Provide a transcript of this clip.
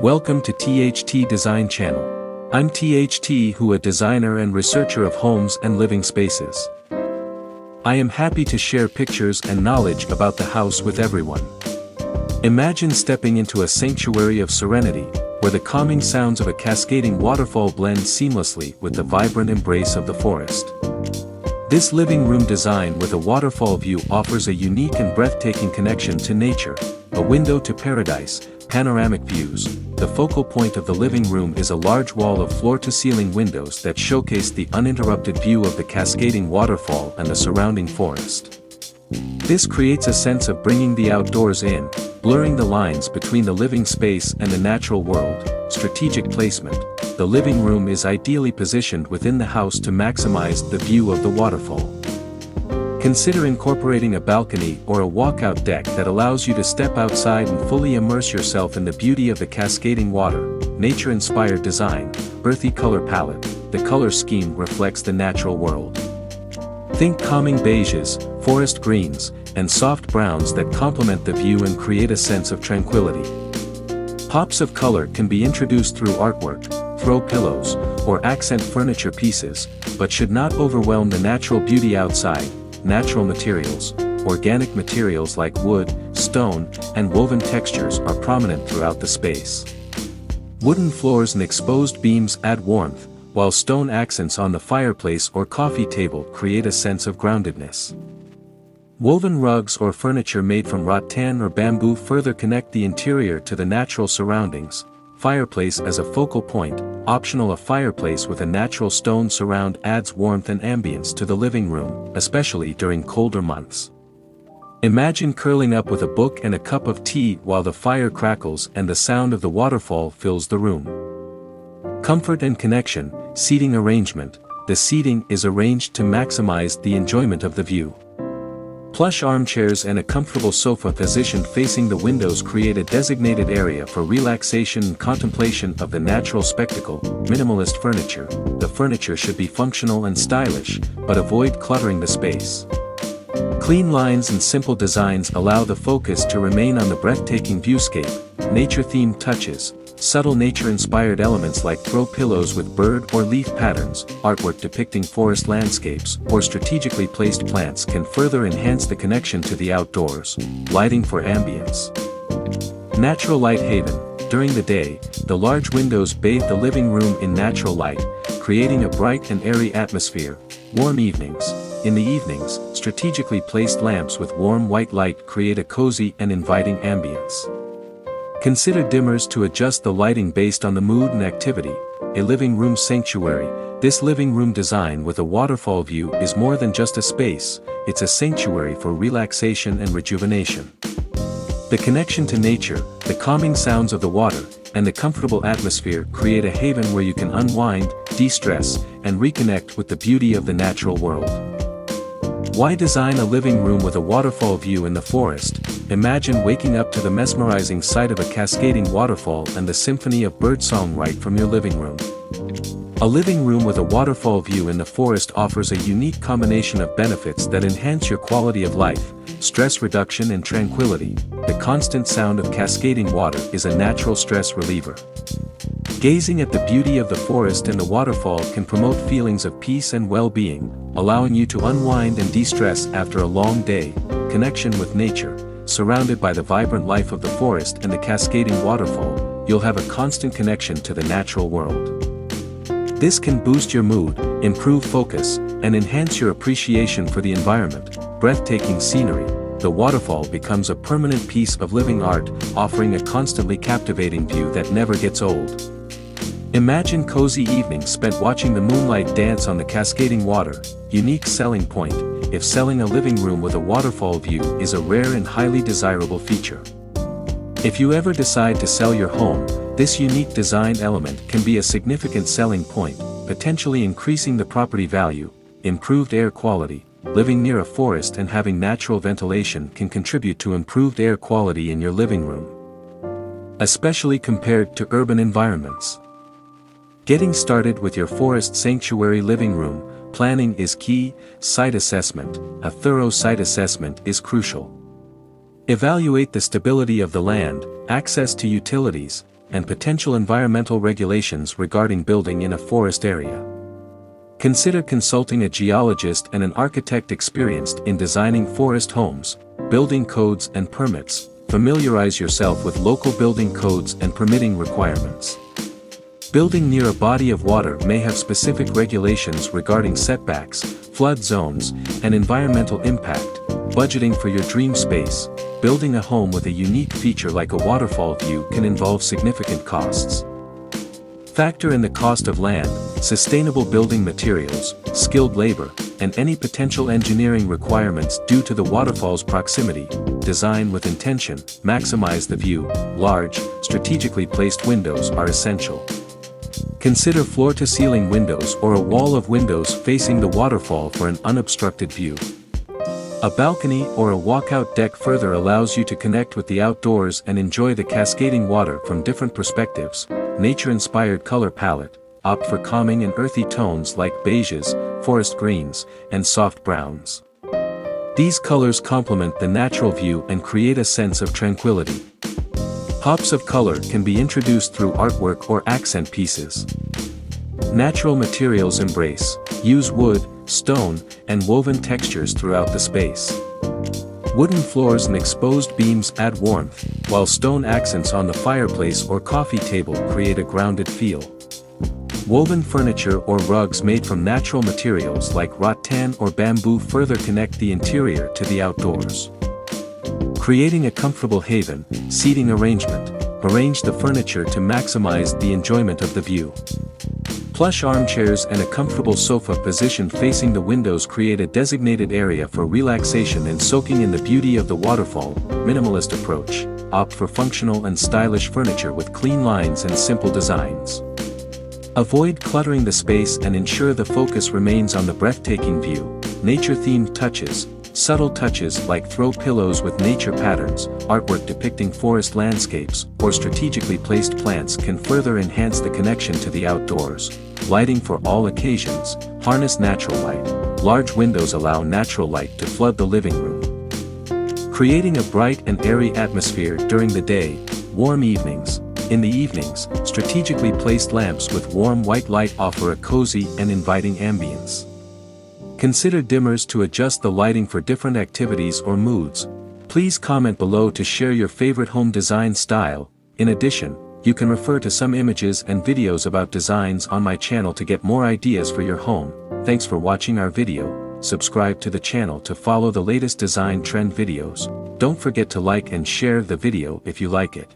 Welcome to THT Design Channel. I'm THT, who a designer and researcher of homes and living spaces. I am happy to share pictures and knowledge about the house with everyone. Imagine stepping into a sanctuary of serenity, where the calming sounds of a cascading waterfall blend seamlessly with the vibrant embrace of the forest. This living room design with a waterfall view offers a unique and breathtaking connection to nature, a window to paradise, panoramic views. The focal point of the living room is a large wall of floor-to-ceiling windows that showcase the uninterrupted view of the cascading waterfall and the surrounding forest. This creates a sense of bringing the outdoors in, blurring the lines between the living space and the natural world. Strategic placement. The living room is ideally positioned within the house to maximize the view of the waterfall. Consider incorporating a balcony or a walkout deck that allows you to step outside and fully immerse yourself in the beauty of the cascading water. Nature-inspired design, earthy color palette. The color scheme reflects the natural world. Think calming beiges, forest greens, and soft browns that complement the view and create a sense of tranquility. Pops of color can be introduced through artwork, throw pillows, or accent furniture pieces, but should not overwhelm the natural beauty outside. Natural materials, organic materials like wood, stone, and woven textures are prominent throughout the space. Wooden floors and exposed beams add warmth, while stone accents on the fireplace or coffee table create a sense of groundedness. Woven rugs or furniture made from rattan or bamboo further connect the interior to the natural surroundings. Fireplace as a focal point, optional. A fireplace with a natural stone surround adds warmth and ambience to the living room, especially during colder months. Imagine curling up with a book and a cup of tea while the fire crackles and the sound of the waterfall fills the room. Comfort and connection. Seating arrangement. The seating is arranged to maximize the enjoyment of the view. Plush armchairs and a comfortable sofa positioned facing the windows create a designated area for relaxation and contemplation of the natural spectacle. Minimalist furniture. The furniture should be functional and stylish, but avoid cluttering the space. Clean lines and simple designs allow the focus to remain on the breathtaking viewscape. Nature-themed touches. Subtle nature-inspired elements like throw pillows with bird or leaf patterns, artwork depicting forest landscapes, or strategically placed plants can further enhance the connection to the outdoors. Lighting for ambience. Natural light haven. During the day, the large windows bathe the living room in natural light, creating a bright and airy atmosphere. Warm evenings. In the evenings, strategically placed lamps with warm white light create a cozy and inviting ambience. Consider dimmers to adjust the lighting based on the mood and activity. A living room sanctuary. This living room design with a waterfall view is more than just a space, it's a sanctuary for relaxation and rejuvenation. The connection to nature, the calming sounds of the water, and the comfortable atmosphere create a haven where you can unwind, de-stress, and reconnect with the beauty of the natural world. Why design a living room with a waterfall view in the forest? Imagine waking up to the mesmerizing sight of a cascading waterfall and the symphony of birdsong right from your living room. A living room with a waterfall view in the forest offers a unique combination of benefits that enhance your quality of life: stress reduction and tranquility. The constant sound of cascading water is a natural stress reliever. Gazing at the beauty of the forest and the waterfall can promote feelings of peace and well-being, allowing you to unwind and de-stress after a long day. Connection with nature. Surrounded by the vibrant life of the forest and the cascading waterfall, you'll have a constant connection to the natural world. This can boost your mood, improve focus, and enhance your appreciation for the environment. Breathtaking scenery. The waterfall becomes a permanent piece of living art, offering a constantly captivating view that never gets old. Imagine cozy evenings spent watching the moonlight dance on the cascading water. Unique selling point. If selling a living room with a waterfall view is a rare and highly desirable feature. If you ever decide to sell your home, this unique design element can be a significant selling point, potentially increasing the property value. Improved air quality. Living near a forest and having natural ventilation can contribute to improved air quality in your living room, especially compared to urban environments. Getting started with your forest sanctuary living room, planning is key. Site assessment. A thorough site assessment is crucial. Evaluate the stability of the land, access to utilities, and potential environmental regulations regarding building in a forest area. Consider consulting a geologist and an architect experienced in designing forest homes, building codes and permits. Familiarize yourself with local building codes and permitting requirements. Building near a body of water may have specific regulations regarding setbacks, flood zones, and environmental impact. Budgeting for your dream space. Building a home with a unique feature like a waterfall view can involve significant costs. Factor in the cost of land, sustainable building materials, skilled labor, and any potential engineering requirements due to the waterfall's proximity. Design with intention. Maximize the view. Large, strategically placed windows are essential. Consider floor-to-ceiling windows or a wall of windows facing the waterfall for an unobstructed view. A balcony or a walkout deck further allows you to connect with the outdoors and enjoy the cascading water from different perspectives. Nature-inspired color palette. Opt for calming and earthy tones like beiges, forest greens, and soft browns. These colors complement the natural view and create a sense of tranquility. Pops of color can be introduced through artwork or accent pieces. Natural materials embrace. Use wood, stone, and woven textures throughout the space. Wooden floors and exposed beams add warmth, while stone accents on the fireplace or coffee table create a grounded feel. Woven furniture or rugs made from natural materials like rattan or bamboo further connect the interior to the outdoors. Creating a comfortable haven. Seating arrangement. Arrange the furniture to maximize the enjoyment of the view. Plush armchairs and a comfortable sofa positioned facing the windows create a designated area for relaxation and soaking in the beauty of the waterfall. Minimalist approach. Opt for functional and stylish furniture with clean lines and simple designs. Avoid cluttering the space and ensure the focus remains on the breathtaking view. Nature-themed touches. Subtle touches like throw pillows with nature patterns, artwork depicting forest landscapes, or strategically placed plants can further enhance the connection to the outdoors. Lighting for all occasions. Harness natural light. Large windows allow natural light to flood the living room, creating a bright and airy atmosphere during the day. Warm evenings. In the evenings, strategically placed lamps with warm white light offer a cozy and inviting ambience. Consider dimmers to adjust the lighting for different activities or moods. Please comment below to share your favorite home design style. In addition, you can refer to some images and videos about designs on my channel to get more ideas for your home. Thanks for watching our video. Subscribe to the channel to follow the latest design trend videos. Don't forget to like and share the video if you like it.